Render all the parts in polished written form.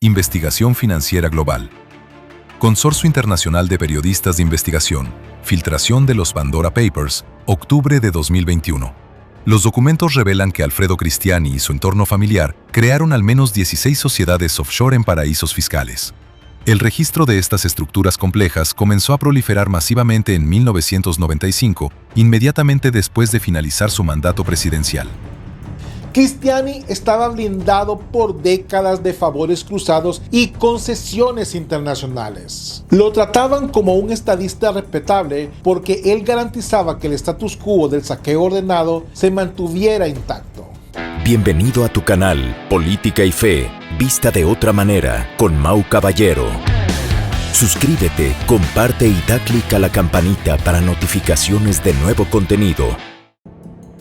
Investigación Financiera Global. Consorcio Internacional de Periodistas de Investigación. Filtración de los Pandora Papers, octubre de 2021. Los documentos revelan que Alfredo Cristiani y su entorno familiar crearon al menos 16 sociedades offshore en paraísos fiscales. El registro de estas estructuras complejas comenzó a proliferar masivamente en 1995, inmediatamente después de finalizar su mandato presidencial. Cristiani estaba blindado por décadas de favores cruzados y concesiones internacionales. Lo trataban como un estadista respetable porque él garantizaba que el status quo del saqueo ordenado se mantuviera intacto. Bienvenido a tu canal Política y Fe, vista de otra manera, con Mau Caballero. Suscríbete, comparte y da clic a la campanita para notificaciones de nuevo contenido.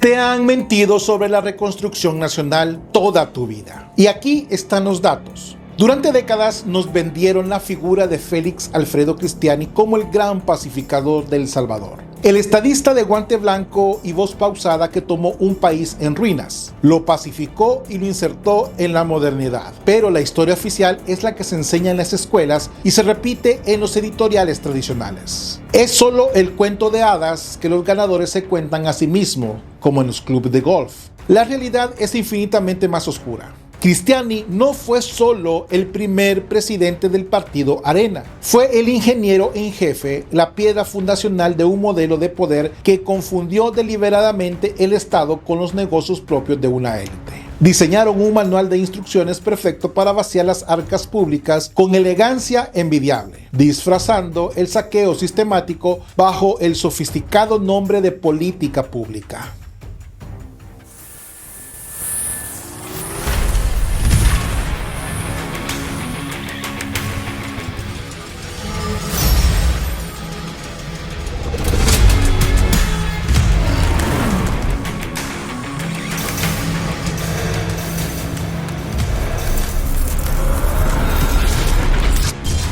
Te han mentido sobre la reconstrucción nacional toda tu vida. Y aquí están los datos. Durante décadas nos vendieron la figura de Félix Alfredo Cristiani como el gran pacificador de El Salvador. El estadista de guante blanco y voz pausada que tomó un país en ruinas, lo pacificó y lo insertó en la modernidad. Pero la historia oficial es la que se enseña en las escuelas y se repite en los editoriales tradicionales. Es solo el cuento de hadas que los ganadores se cuentan a sí mismos, como en los clubes de golf. La realidad es infinitamente más oscura. Cristiani no fue solo el primer presidente del partido Arena, fue el ingeniero en jefe, la piedra fundacional de un modelo de poder que confundió deliberadamente el Estado con los negocios propios de una élite. Diseñaron un manual de instrucciones perfecto para vaciar las arcas públicas con elegancia envidiable, disfrazando el saqueo sistemático bajo el sofisticado nombre de política pública.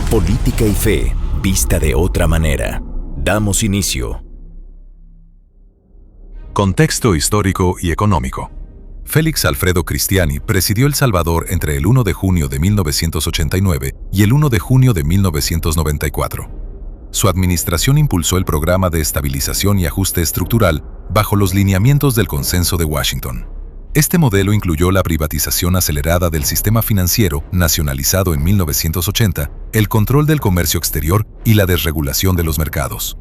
Política y Fe, vista de otra manera. Damos inicio. Contexto histórico y económico. Félix Alfredo Cristiani presidió El Salvador entre el 1 de junio de 1989 y el 1 de junio de 1994. Su administración impulsó el programa de estabilización y ajuste estructural bajo los lineamientos del Consenso de Washington. Este modelo incluyó la privatización acelerada del sistema financiero, nacionalizado en 1980, el control del comercio exterior y la desregulación de los mercados.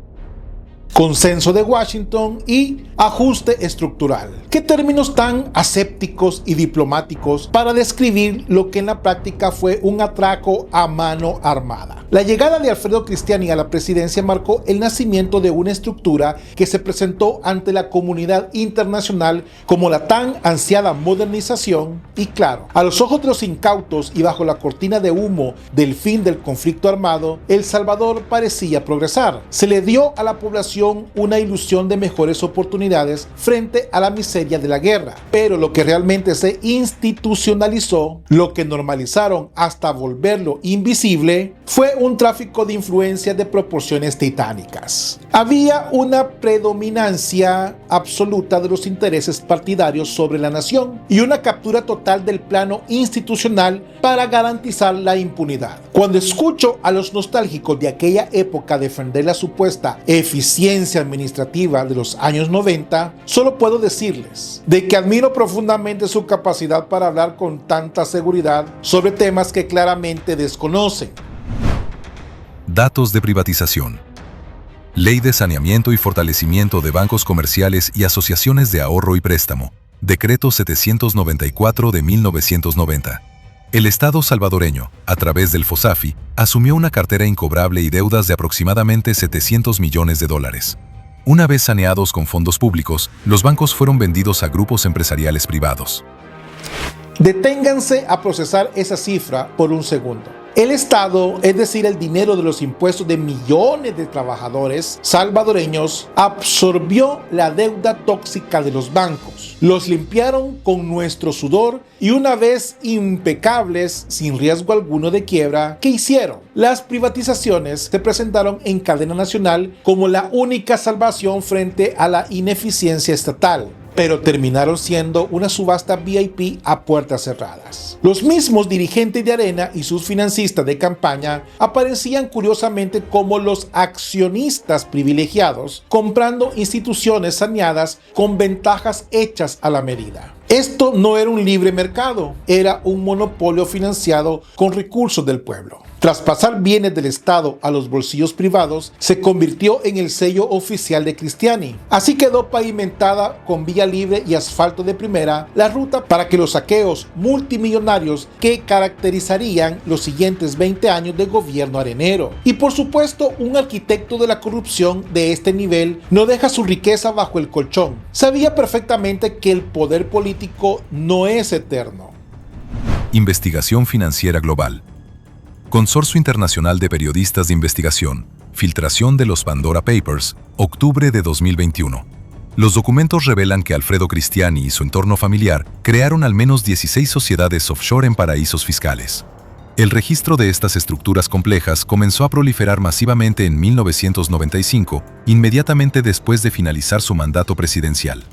Consenso de Washington y ajuste estructural. ¿Qué términos tan asépticos y diplomáticos para describir lo que en la práctica fue un atraco a mano armada? La llegada de Alfredo Cristiani a la presidencia marcó el nacimiento de una estructura que se presentó ante la comunidad internacional como la tan ansiada modernización y, claro, a los ojos de los incautos y bajo la cortina de humo del fin del conflicto armado, El Salvador parecía progresar. Se le dio a la población una ilusión de mejores oportunidades frente a la miseria de la guerra. Pero lo que realmente se institucionalizó, lo que normalizaron hasta volverlo invisible, fue un tráfico de influencias de proporciones titánicas. Había una predominancia absoluta de los intereses partidarios sobre la nación y una captura total del plano institucional para garantizar la impunidad. Cuando escucho a los nostálgicos de aquella época defender la supuesta eficiencia administrativa de los años 90, solo puedo decirles de que admiro profundamente su capacidad para hablar con tanta seguridad sobre temas que claramente desconocen. Datos de privatización. Ley de Saneamiento y Fortalecimiento de Bancos Comerciales y Asociaciones de Ahorro y Préstamo. Decreto 794 de 1990. El Estado salvadoreño, a través del FOSAFI, asumió una cartera incobrable y deudas de aproximadamente $700 millones. Una vez saneados con fondos públicos, los bancos fueron vendidos a grupos empresariales privados. Deténganse a procesar esa cifra por un segundo. El Estado, es decir, el dinero de los impuestos de millones de trabajadores salvadoreños, absorbió la deuda tóxica de los bancos. Los limpiaron con nuestro sudor y una vez impecables, sin riesgo alguno de quiebra, ¿qué hicieron? Las privatizaciones se presentaron en cadena nacional como la única salvación frente a la ineficiencia estatal. pero terminaron siendo una subasta VIP a puertas cerradas. Los mismos dirigentes de Arena y sus financistas de campaña aparecían curiosamente como los accionistas privilegiados, comprando instituciones saneadas con ventajas hechas a la medida. Esto no era un libre mercado, era un monopolio financiado con recursos del pueblo. Tras pasar bienes del Estado a los bolsillos privados, se convirtió en el sello oficial de Cristiani. Así quedó pavimentada con vía libre y asfalto de primera la ruta para que los saqueos multimillonarios que caracterizarían los siguientes 20 años de gobierno arenero. Y por supuesto, un arquitecto de la corrupción de este nivel no deja su riqueza bajo el colchón. Sabía perfectamente que el poder político no es eterno. Investigación financiera global. Consorcio Internacional de Periodistas de Investigación. Filtración de los Pandora Papers, octubre de 2021. Los documentos revelan que Alfredo Cristiani y su entorno familiar crearon al menos 16 sociedades offshore en paraísos fiscales. El registro de estas estructuras complejas comenzó a proliferar masivamente en 1995, inmediatamente después de finalizar su mandato presidencial.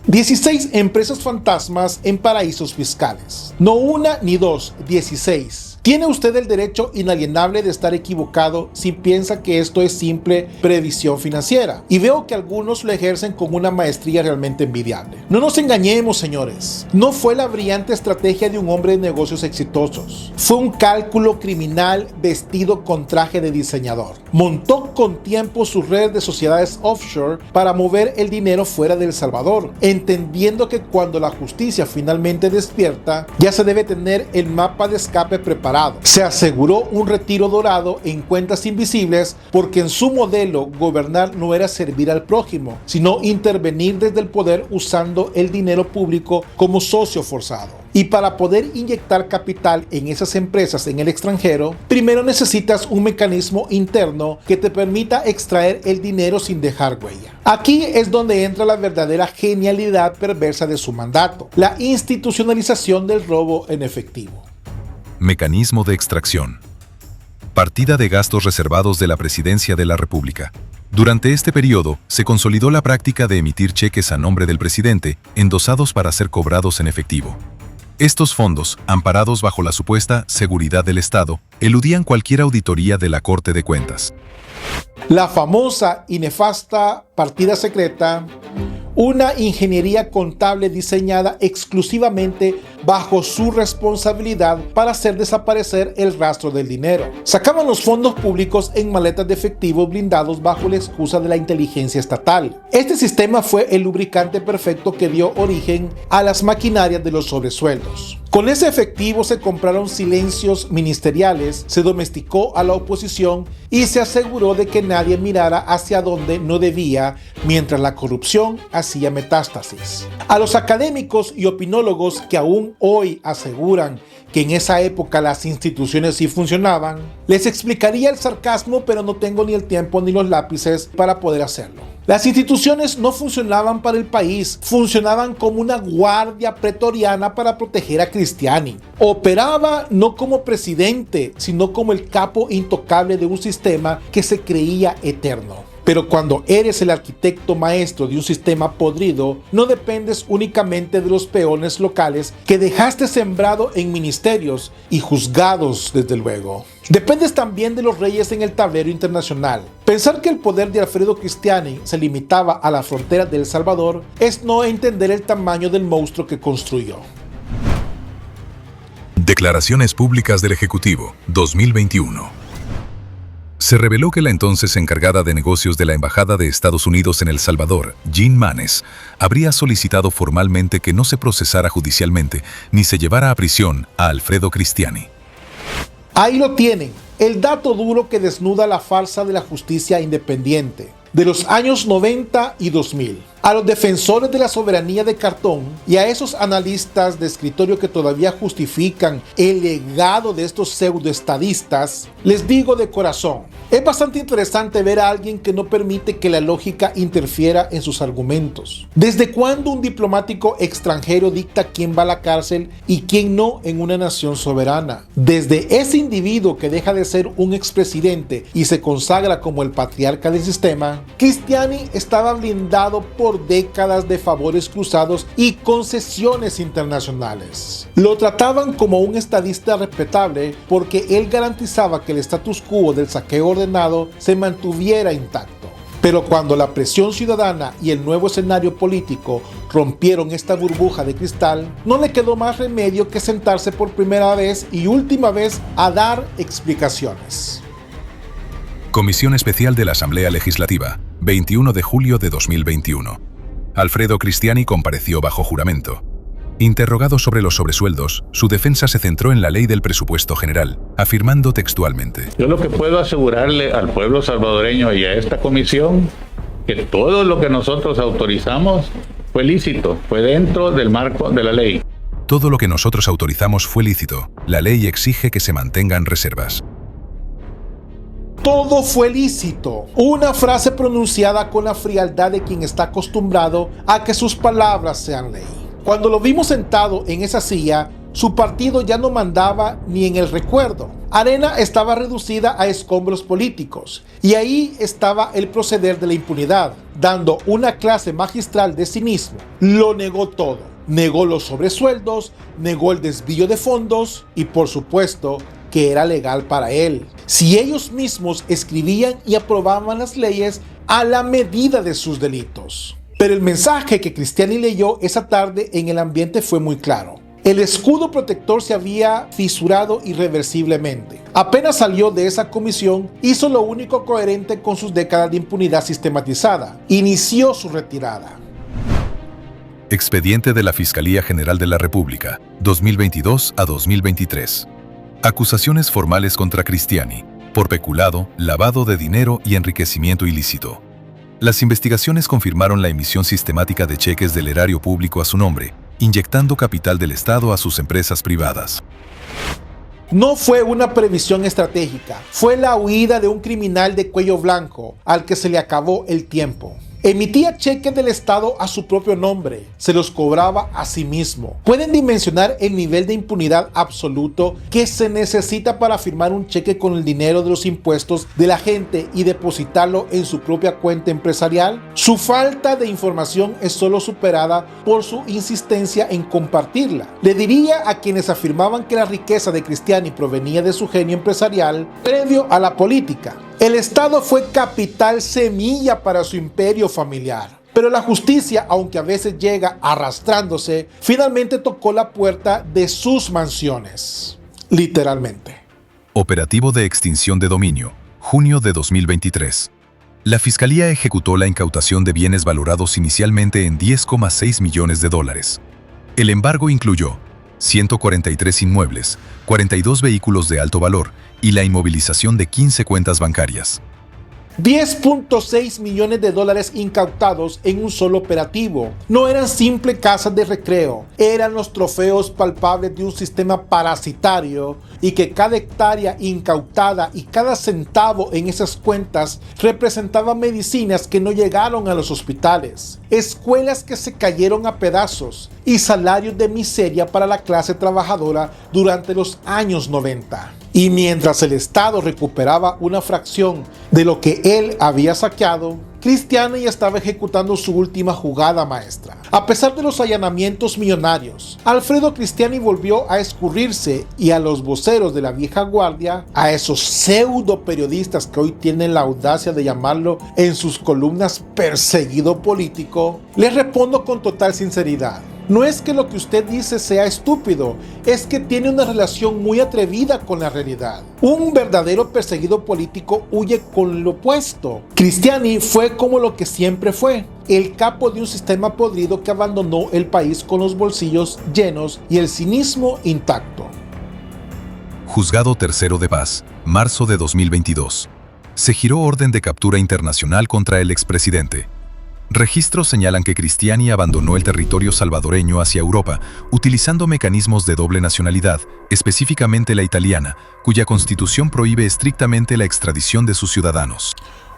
16 empresas fantasmas en paraísos fiscales. No una ni dos, 16. Tiene usted el derecho inalienable de estar equivocado si piensa que esto es simple previsión financiera. Y veo que algunos lo ejercen con una maestría realmente envidiable. No nos engañemos, señores. No fue la brillante estrategia de un hombre de negocios exitosos. Fue un cálculo criminal vestido con traje de diseñador. Montó con tiempo su red de sociedades offshore para mover el dinero fuera de El Salvador, entendiendo que cuando la justicia finalmente despierta, ya se debe tener el mapa de escape preparado. Se aseguró un retiro dorado en cuentas invisibles porque en su modelo gobernar no era servir al prójimo, sino intervenir desde el poder usando el dinero público como socio forzado. Y para poder inyectar capital en esas empresas en el extranjero, primero necesitas un mecanismo interno que te permita extraer el dinero sin dejar huella. Aquí es donde entra la verdadera genialidad perversa de su mandato, la institucionalización del robo en efectivo. Mecanismo de extracción. Partida de gastos reservados de la Presidencia de la República. Durante este periodo, se consolidó la práctica de emitir cheques a nombre del presidente, endosados para ser cobrados en efectivo. Estos fondos, amparados bajo la supuesta seguridad del Estado, eludían cualquier auditoría de la Corte de Cuentas. La famosa y nefasta partida secreta, una ingeniería contable diseñada exclusivamente bajo su responsabilidad para hacer desaparecer el rastro del dinero. Sacaban los fondos públicos en maletas de efectivo blindados bajo la excusa de la inteligencia estatal. Este sistema fue el lubricante perfecto que dio origen a las maquinarias de los sobresueldos. Con ese efectivo se compraron silencios ministeriales, se domesticó a la oposición y se aseguró de que nadie mirara hacia donde no debía mientras la corrupción hacía metástasis. A los académicos y opinólogos que aún hoy aseguran que en esa época las instituciones sí funcionaban, les explicaría el sarcasmo, pero no tengo ni el tiempo ni los lápices para poder hacerlo. Las instituciones no funcionaban para el país, funcionaban como una guardia pretoriana para proteger a Cristiani. Operaba no como presidente, sino como el capo intocable de un sistema que se creía eterno. Pero cuando eres el arquitecto maestro de un sistema podrido, no dependes únicamente de los peones locales que dejaste sembrado en ministerios y juzgados, desde luego. Dependes también de los reyes en el tablero internacional. Pensar que el poder de Alfredo Cristiani se limitaba a la frontera de El Salvador es no entender el tamaño del monstruo que construyó. Declaraciones públicas del Ejecutivo, 2021. Se reveló que la entonces encargada de negocios de la Embajada de Estados Unidos en El Salvador, Jean Manes, habría solicitado formalmente que no se procesara judicialmente ni se llevara a prisión a Alfredo Cristiani. Ahí lo tienen, el dato duro que desnuda la farsa de la justicia independiente de los años 90 y 2000. A los defensores de la soberanía de cartón y a esos analistas de escritorio que todavía justifican el legado de estos pseudoestadistas, les digo de corazón, es bastante interesante ver a alguien que no permite que la lógica interfiera en sus argumentos. ¿Desde cuándo un diplomático extranjero dicta quién va a la cárcel y quién no en una nación soberana? Desde ese individuo que deja de ser un expresidente y se consagra como el patriarca del sistema, Cristiani estaba blindado por por décadas de favores cruzados y concesiones internacionales. Lo trataban como un estadista respetable porque él garantizaba que el status quo del saqueo ordenado se mantuviera intacto. Pero cuando la presión ciudadana y el nuevo escenario político rompieron esta burbuja de cristal, no le quedó más remedio que sentarse por primera vez y última vez a dar explicaciones. Comisión Especial de la Asamblea Legislativa, 21 de julio de 2021. Alfredo Cristiani compareció bajo juramento. Interrogado sobre los sobresueldos, su defensa se centró en la ley del presupuesto general, afirmando textualmente: Yo lo que puedo asegurarle al pueblo salvadoreño y a esta comisión, que todo lo que nosotros autorizamos fue lícito, fue dentro del marco de la ley. Todo lo que nosotros autorizamos fue lícito. La ley exige que se mantengan reservas. Todo fue lícito. Una frase pronunciada con la frialdad de quien está acostumbrado a que sus palabras sean ley. Cuando lo vimos sentado en esa silla, su partido ya no mandaba ni en el recuerdo. Arena estaba reducida a escombros políticos y ahí estaba el proceder de la impunidad, dando una clase magistral de cinismo. Lo negó todo. Negó los sobresueldos, negó el desvío de fondos y, por supuesto, que era legal para él. Si ellos mismos escribían y aprobaban las leyes a la medida de sus delitos. Pero el mensaje que Cristiani leyó esa tarde en el ambiente fue muy claro. El escudo protector se había fisurado irreversiblemente. Apenas salió de esa comisión, hizo lo único coherente con sus décadas de impunidad sistematizada. Inició su retirada. Expediente de la Fiscalía General de la República, 2022 a 2023. Acusaciones formales contra Cristiani, por peculado, lavado de dinero y enriquecimiento ilícito. Las investigaciones confirmaron la emisión sistemática de cheques del erario público a su nombre, inyectando capital del Estado a sus empresas privadas. No fue una previsión estratégica, fue la huida de un criminal de cuello blanco al que se le acabó el tiempo. Emitía cheques del Estado a su propio nombre, se los cobraba a sí mismo. Pueden dimensionar el nivel de impunidad absoluto que se necesita para firmar un cheque con el dinero de los impuestos de la gente y depositarlo en su propia cuenta empresarial. Su falta de información es solo superada por su insistencia en compartirla. Le diría a quienes afirmaban que la riqueza de Cristiani provenía de su genio empresarial previo a la política. El Estado fue capital semilla para su imperio familiar. Pero la justicia, aunque a veces llega arrastrándose, finalmente tocó la puerta de sus mansiones. Literalmente. Operativo de extinción de dominio, junio de 2023. La Fiscalía ejecutó la incautación de bienes valorados inicialmente en $10,6 millones. El embargo incluyó 143 inmuebles, 42 vehículos de alto valor y la inmovilización de 15 cuentas bancarias. $10.6 millones incautados en un solo operativo. No eran simples casas de recreo, eran los trofeos palpables de un sistema parasitario y que cada hectárea incautada y cada centavo en esas cuentas representaba medicinas que no llegaron a los hospitales, escuelas que se cayeron a pedazos y salarios de miseria para la clase trabajadora durante los años 90. Y mientras el Estado recuperaba una fracción de lo que él había saqueado, Cristiani estaba ejecutando su última jugada maestra. A pesar de los allanamientos millonarios, Alfredo Cristiani volvió a escurrirse y a los voceros de la vieja guardia, a esos pseudo periodistas que hoy tienen la audacia de llamarlo en sus columnas perseguido político, les respondo con total sinceridad. No es que lo que usted dice sea estúpido, es que tiene una relación muy atrevida con la realidad. Un verdadero perseguido político huye con lo opuesto. Cristiani fue como lo que siempre fue, el capo de un sistema podrido que abandonó el país con los bolsillos llenos y el cinismo intacto. Juzgado Tercero de Paz, marzo de 2022. Se giró orden de captura internacional contra el expresidente. Registros señalan que Cristiani abandonó el territorio salvadoreño hacia Europa, utilizando mecanismos de doble nacionalidad, específicamente la italiana, cuya constitución prohíbe estrictamente la extradición de sus ciudadanos.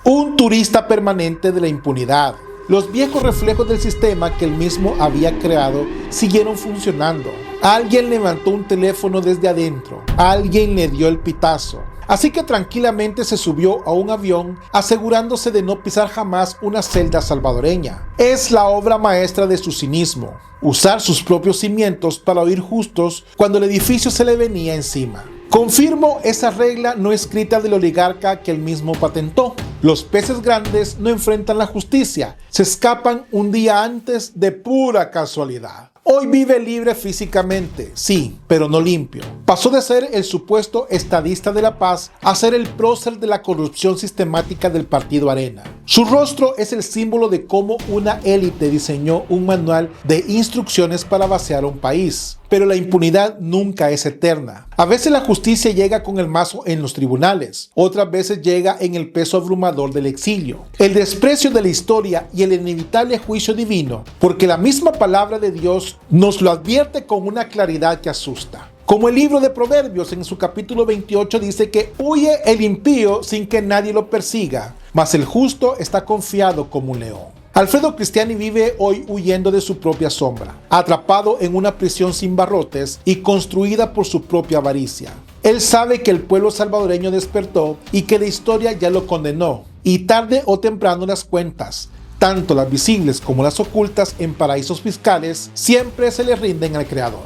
Un turista permanente de la impunidad. Los viejos reflejos del sistema que él mismo había creado siguieron funcionando. Alguien levantó un teléfono desde adentro. Alguien le dio el pitazo. así que tranquilamente se subió a un avión asegurándose de no pisar jamás una celda salvadoreña. Es la obra maestra de su cinismo, usar sus propios cimientos para oír justos cuando el edificio se le venía encima. Confirmo esa regla no escrita del oligarca que él mismo patentó. Los peces grandes no enfrentan la justicia, se escapan un día antes de pura casualidad. Hoy vive libre físicamente, sí, pero no limpio. Pasó de ser el supuesto estadista de la paz a ser el prócer de la corrupción sistemática del partido Arena. Su rostro es el símbolo de cómo una élite diseñó un manual de instrucciones para vaciar un país. Pero la impunidad nunca es eterna. A veces la justicia llega con el mazo en los tribunales, otras veces llega en el peso abrumador del exilio, el desprecio de la historia y el inevitable juicio divino, porque la misma palabra de Dios nos lo advierte con una claridad que asusta. Como el libro de Proverbios en su capítulo 28 dice que huye el impío sin que nadie lo persiga, mas el justo está confiado como un león. Alfredo Cristiani vive hoy huyendo de su propia sombra, atrapado en una prisión sin barrotes y construida por su propia avaricia. Él sabe que el pueblo salvadoreño despertó y que la historia ya lo condenó, y tarde o temprano las cuentas, tanto las visibles como las ocultas en paraísos fiscales, siempre se le rinden al Creador.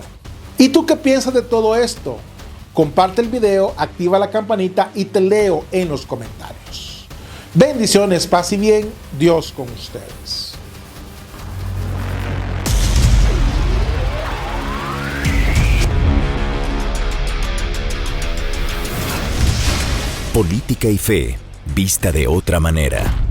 ¿Y tú qué piensas de todo esto? Comparte el video, activa la campanita y te leo en los comentarios. Bendiciones, paz y bien, Dios con ustedes. Política y fe, vista de otra manera.